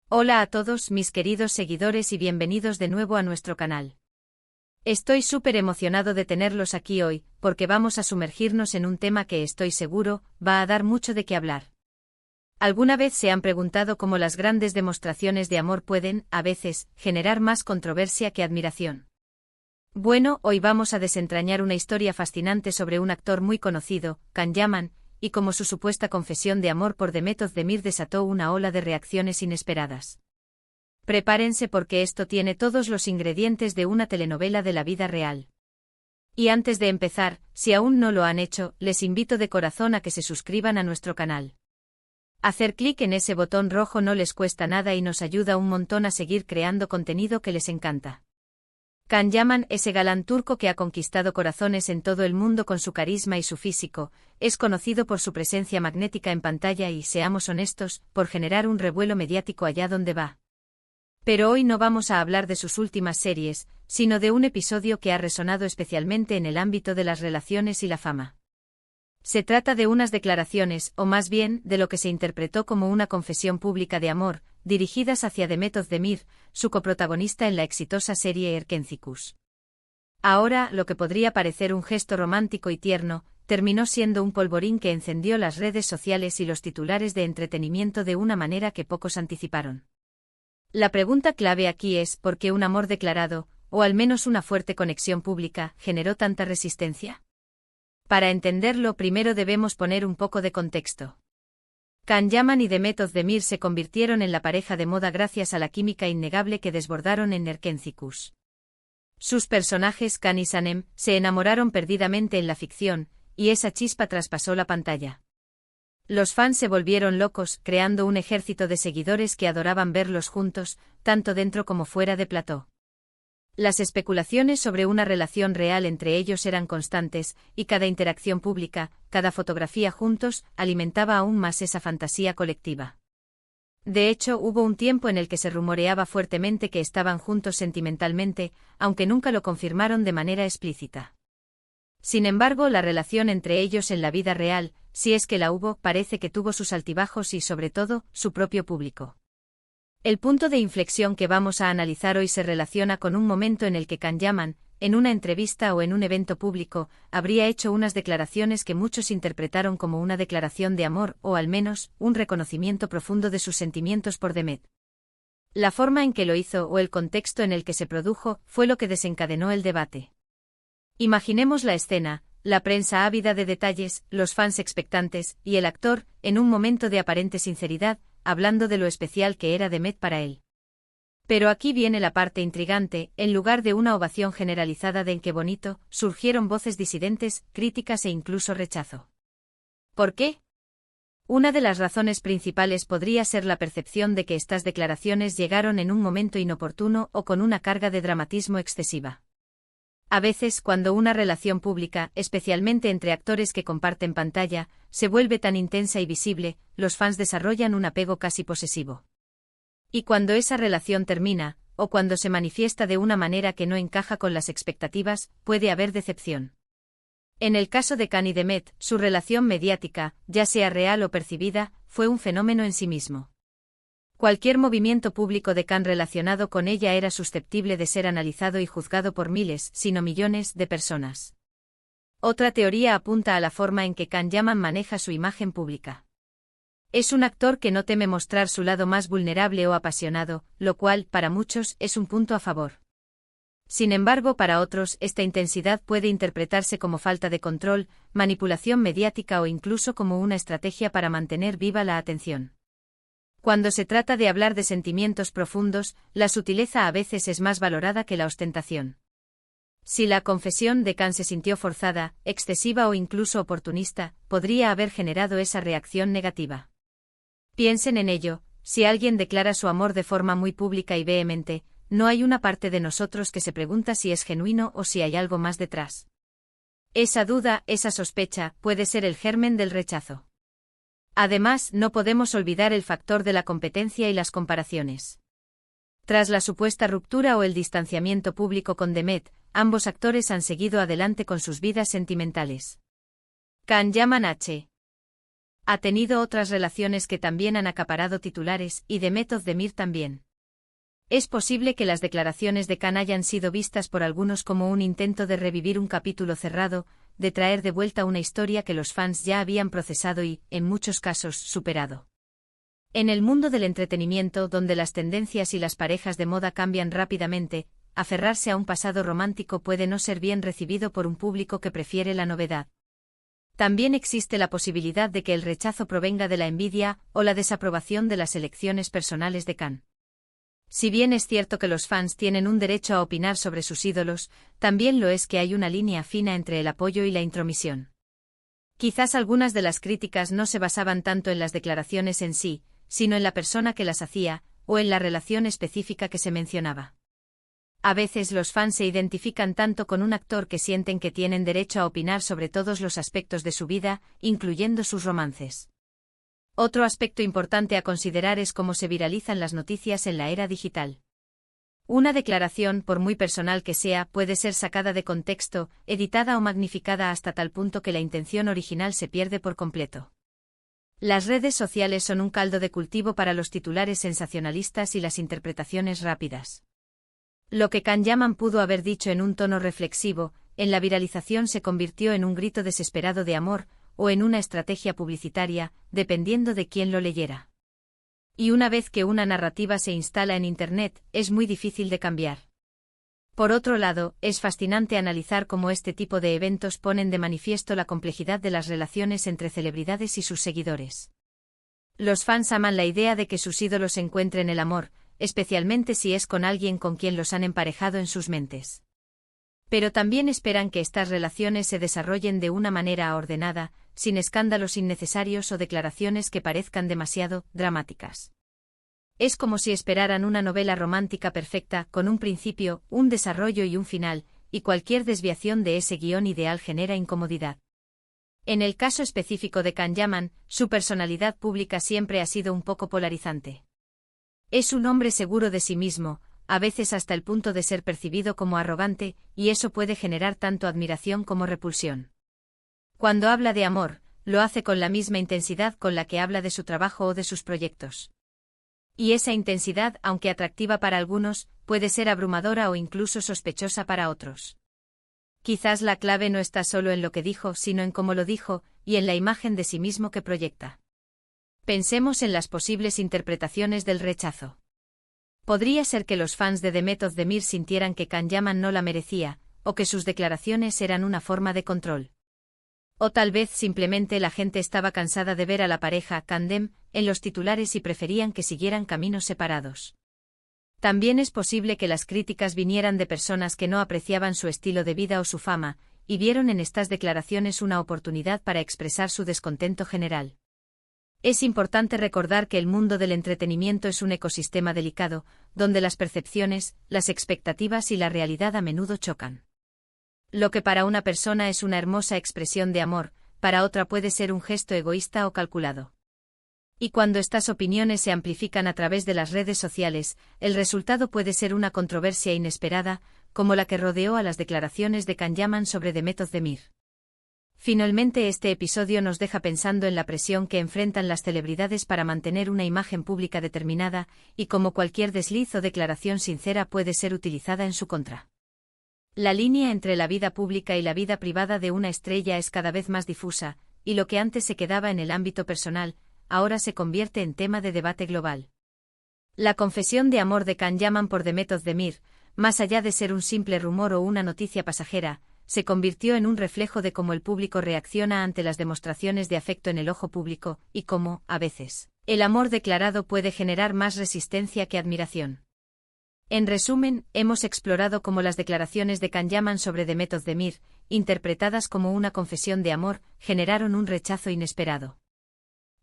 Hola a todos mis queridos seguidores y bienvenidos de nuevo a nuestro canal. Estoy súper emocionado de tenerlos aquí hoy, porque vamos a sumergirnos en un tema que estoy seguro, va a dar mucho de qué hablar. ¿Alguna vez se han preguntado cómo las grandes demostraciones de amor pueden, a veces, generar más controversia que admiración? Bueno, hoy vamos a desentrañar una historia fascinante sobre un actor muy conocido, Can Yaman, y cómo su supuesta confesión de amor por Demet Özdemir desató una ola de reacciones inesperadas. Prepárense porque esto tiene todos los ingredientes de una telenovela de la vida real. Y antes de empezar, si aún no lo han hecho, les invito de corazón a que se suscriban a nuestro canal. Hacer clic en ese botón rojo no les cuesta nada y nos ayuda un montón a seguir creando contenido que les encanta. Can Yaman, ese galán turco que ha conquistado corazones en todo el mundo con su carisma y su físico, es conocido por su presencia magnética en pantalla y, seamos honestos, por generar un revuelo mediático allá donde va. Pero hoy no vamos a hablar de sus últimas series, sino de un episodio que ha resonado especialmente en el ámbito de las relaciones y la fama. Se trata de unas declaraciones, o más bien, de lo que se interpretó como una confesión pública de amor, dirigidas hacia Demet Özdemir, su coprotagonista en la exitosa serie Erkencikus. Ahora, lo que podría parecer un gesto romántico y tierno, terminó siendo un polvorín que encendió las redes sociales y los titulares de entretenimiento de una manera que pocos anticiparon. La pregunta clave aquí es ¿por qué un amor declarado, o al menos una fuerte conexión pública, generó tanta resistencia? Para entenderlo primero debemos poner un poco de contexto. Can Yaman y Demet Özdemir se convirtieron en la pareja de moda gracias a la química innegable que desbordaron en Erkencikus. Sus personajes Can y Sanem se enamoraron perdidamente en la ficción, y esa chispa traspasó la pantalla. Los fans se volvieron locos, creando un ejército de seguidores que adoraban verlos juntos, tanto dentro como fuera de plató. Las especulaciones sobre una relación real entre ellos eran constantes, y cada interacción pública, cada fotografía juntos, alimentaba aún más esa fantasía colectiva. De hecho, hubo un tiempo en el que se rumoreaba fuertemente que estaban juntos sentimentalmente, aunque nunca lo confirmaron de manera explícita. Sin embargo, la relación entre ellos en la vida real, si es que la hubo, parece que tuvo sus altibajos y, sobre todo, su propio público. El punto de inflexión que vamos a analizar hoy se relaciona con un momento en el que Can Yaman, en una entrevista o en un evento público, habría hecho unas declaraciones que muchos interpretaron como una declaración de amor o al menos, un reconocimiento profundo de sus sentimientos por Demet. La forma en que lo hizo o el contexto en el que se produjo fue lo que desencadenó el debate. Imaginemos la escena, la prensa ávida de detalles, los fans expectantes, y el actor, en un momento de aparente sinceridad, hablando de lo especial que era Demet para él. Pero aquí viene la parte intrigante, en lugar de una ovación generalizada de "qué bonito", surgieron voces disidentes, críticas e incluso rechazo. ¿Por qué? Una de las razones principales podría ser la percepción de que estas declaraciones llegaron en un momento inoportuno o con una carga de dramatismo excesiva. A veces, cuando una relación pública, especialmente entre actores que comparten pantalla, se vuelve tan intensa y visible, los fans desarrollan un apego casi posesivo. Y cuando esa relación termina, o cuando se manifiesta de una manera que no encaja con las expectativas, puede haber decepción. En el caso de Can y Demet, su relación mediática, ya sea real o percibida, fue un fenómeno en sí mismo. Cualquier movimiento público de Can relacionado con ella era susceptible de ser analizado y juzgado por miles, si no millones, de personas. Otra teoría apunta a la forma en que Can Yaman maneja su imagen pública. Es un actor que no teme mostrar su lado más vulnerable o apasionado, lo cual, para muchos, es un punto a favor. Sin embargo, para otros, esta intensidad puede interpretarse como falta de control, manipulación mediática o incluso como una estrategia para mantener viva la atención. Cuando se trata de hablar de sentimientos profundos, la sutileza a veces es más valorada que la ostentación. Si la confesión de Can se sintió forzada, excesiva o incluso oportunista, podría haber generado esa reacción negativa. Piensen en ello, si alguien declara su amor de forma muy pública y vehemente, no hay una parte de nosotros que se pregunta si es genuino o si hay algo más detrás. Esa duda, esa sospecha, puede ser el germen del rechazo. Además, no podemos olvidar el factor de la competencia y las comparaciones. Tras la supuesta ruptura o el distanciamiento público con Demet, ambos actores han seguido adelante con sus vidas sentimentales. Can Yaman H. Ha tenido otras relaciones que también han acaparado titulares, y Demet Özdemir también. Es posible que las declaraciones de Can hayan sido vistas por algunos como un intento de revivir un capítulo cerrado, de traer de vuelta una historia que los fans ya habían procesado y, en muchos casos, superado. En el mundo del entretenimiento, donde las tendencias y las parejas de moda cambian rápidamente, aferrarse a un pasado romántico puede no ser bien recibido por un público que prefiere la novedad. También existe la posibilidad de que el rechazo provenga de la envidia o la desaprobación de las elecciones personales de Can. Si bien es cierto que los fans tienen un derecho a opinar sobre sus ídolos, también lo es que hay una línea fina entre el apoyo y la intromisión. Quizás algunas de las críticas no se basaban tanto en las declaraciones en sí, sino en la persona que las hacía, o en la relación específica que se mencionaba. A veces los fans se identifican tanto con un actor que sienten que tienen derecho a opinar sobre todos los aspectos de su vida, incluyendo sus romances. Otro aspecto importante a considerar es cómo se viralizan las noticias en la era digital. Una declaración, por muy personal que sea, puede ser sacada de contexto, editada o magnificada hasta tal punto que la intención original se pierde por completo. Las redes sociales son un caldo de cultivo para los titulares sensacionalistas y las interpretaciones rápidas. Lo que Can Yaman pudo haber dicho en un tono reflexivo, en la viralización se convirtió en un grito desesperado de amor, o en una estrategia publicitaria, dependiendo de quién lo leyera. Y una vez que una narrativa se instala en Internet, es muy difícil de cambiar. Por otro lado, es fascinante analizar cómo este tipo de eventos ponen de manifiesto la complejidad de las relaciones entre celebridades y sus seguidores. Los fans aman la idea de que sus ídolos encuentren el amor, especialmente si es con alguien con quien los han emparejado en sus mentes. Pero también esperan que estas relaciones se desarrollen de una manera ordenada, sin escándalos innecesarios o declaraciones que parezcan demasiado dramáticas. Es como si esperaran una novela romántica perfecta, con un principio, un desarrollo y un final, y cualquier desviación de ese guión ideal genera incomodidad. En el caso específico de Can Yaman, su personalidad pública siempre ha sido un poco polarizante. Es un hombre seguro de sí mismo, a veces hasta el punto de ser percibido como arrogante, y eso puede generar tanto admiración como repulsión. Cuando habla de amor, lo hace con la misma intensidad con la que habla de su trabajo o de sus proyectos. Y esa intensidad, aunque atractiva para algunos, puede ser abrumadora o incluso sospechosa para otros. Quizás la clave no está solo en lo que dijo, sino en cómo lo dijo, y en la imagen de sí mismo que proyecta. Pensemos en las posibles interpretaciones del rechazo. Podría ser que los fans de Demet Özdemir sintieran que Can Yaman no la merecía, o que sus declaraciones eran una forma de control. O tal vez simplemente la gente estaba cansada de ver a la pareja Can-Dem en los titulares y preferían que siguieran caminos separados. También es posible que las críticas vinieran de personas que no apreciaban su estilo de vida o su fama, y vieron en estas declaraciones una oportunidad para expresar su descontento general. Es importante recordar que el mundo del entretenimiento es un ecosistema delicado, donde las percepciones, las expectativas y la realidad a menudo chocan. Lo que para una persona es una hermosa expresión de amor, para otra puede ser un gesto egoísta o calculado. Y cuando estas opiniones se amplifican a través de las redes sociales, el resultado puede ser una controversia inesperada, como la que rodeó a las declaraciones de Can Yaman sobre Demet Özdemir. Finalmente, este episodio nos deja pensando en la presión que enfrentan las celebridades para mantener una imagen pública determinada, y cómo cualquier desliz o declaración sincera puede ser utilizada en su contra. La línea entre la vida pública y la vida privada de una estrella es cada vez más difusa, y lo que antes se quedaba en el ámbito personal, ahora se convierte en tema de debate global. La confesión de amor de Can Yaman por Demet Özdemir, más allá de ser un simple rumor o una noticia pasajera, se convirtió en un reflejo de cómo el público reacciona ante las demostraciones de afecto en el ojo público, y cómo, a veces, el amor declarado puede generar más resistencia que admiración. En resumen, hemos explorado cómo las declaraciones de Can Yaman sobre Demet Özdemir, interpretadas como una confesión de amor, generaron un rechazo inesperado.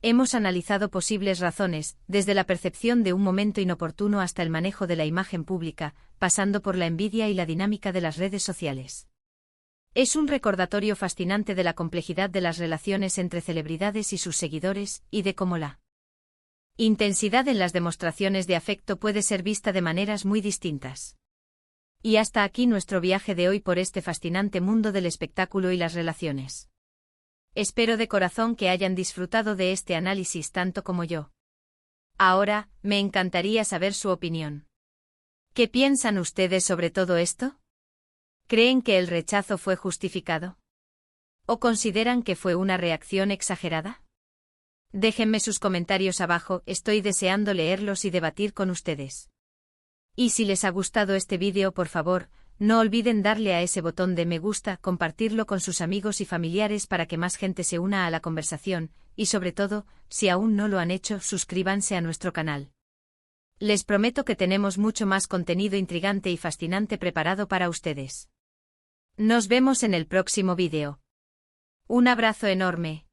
Hemos analizado posibles razones, desde la percepción de un momento inoportuno hasta el manejo de la imagen pública, pasando por la envidia y la dinámica de las redes sociales. Es un recordatorio fascinante de la complejidad de las relaciones entre celebridades y sus seguidores, y de cómo la intensidad en las demostraciones de afecto puede ser vista de maneras muy distintas. Y hasta aquí nuestro viaje de hoy por este fascinante mundo del espectáculo y las relaciones. Espero de corazón que hayan disfrutado de este análisis tanto como yo. Ahora, me encantaría saber su opinión. ¿Qué piensan ustedes sobre todo esto? ¿Creen que el rechazo fue justificado? ¿O consideran que fue una reacción exagerada? Déjenme sus comentarios abajo, estoy deseando leerlos y debatir con ustedes. Y si les ha gustado este vídeo, por favor, no olviden darle a ese botón de me gusta, compartirlo con sus amigos y familiares para que más gente se una a la conversación, y sobre todo, si aún no lo han hecho, suscríbanse a nuestro canal. Les prometo que tenemos mucho más contenido intrigante y fascinante preparado para ustedes. Nos vemos en el próximo vídeo. Un abrazo enorme.